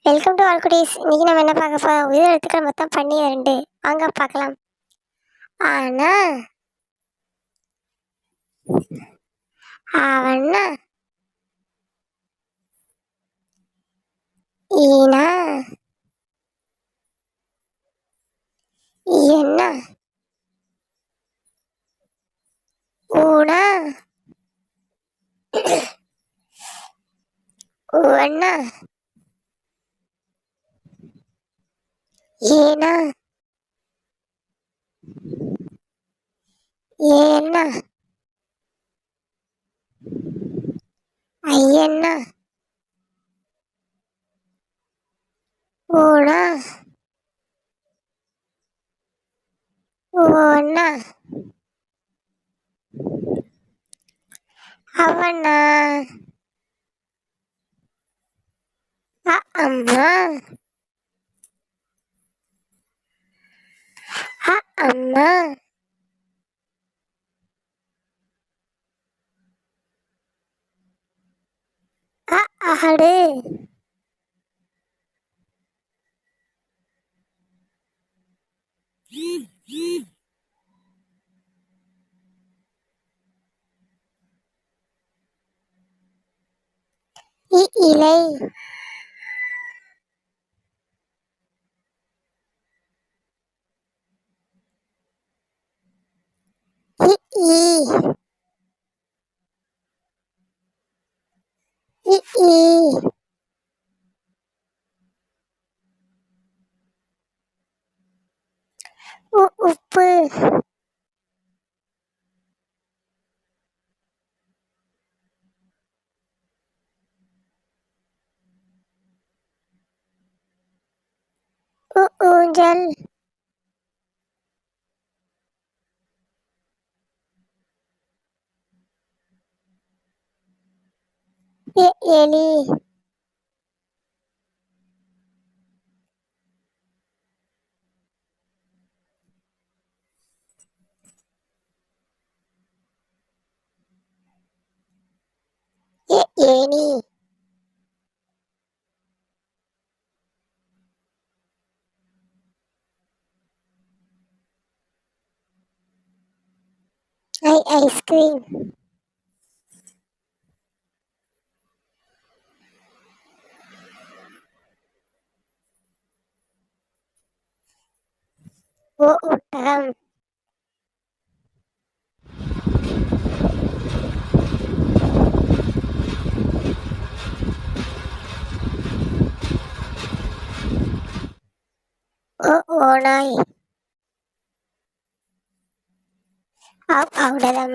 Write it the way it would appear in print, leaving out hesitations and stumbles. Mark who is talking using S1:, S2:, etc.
S1: Welcome to all குட்டீஸ். இன்னைக்கு நம்ம என்ன பார்க்க போறோம்? உயிர் எழுத்துக்கள் மொத்தம் 12. வாங்க பார்க்கலாம். ஆனா, அவனா, ஈனா, என்ன, ஊனா, உவன்னா, ஏனா, ஏன்னா, ஐயன்னா, ஊனா, உவன்னா, அவனா, அம்மா, அம்மா, ஆடு, இலை, ஈ, ஈ, உப்பு, ஊஞ்சல், எலி, ஏனி, ஐஸ்கிரீம், ஒட்டகம், ஓநாய், அவ்வளவுதான்.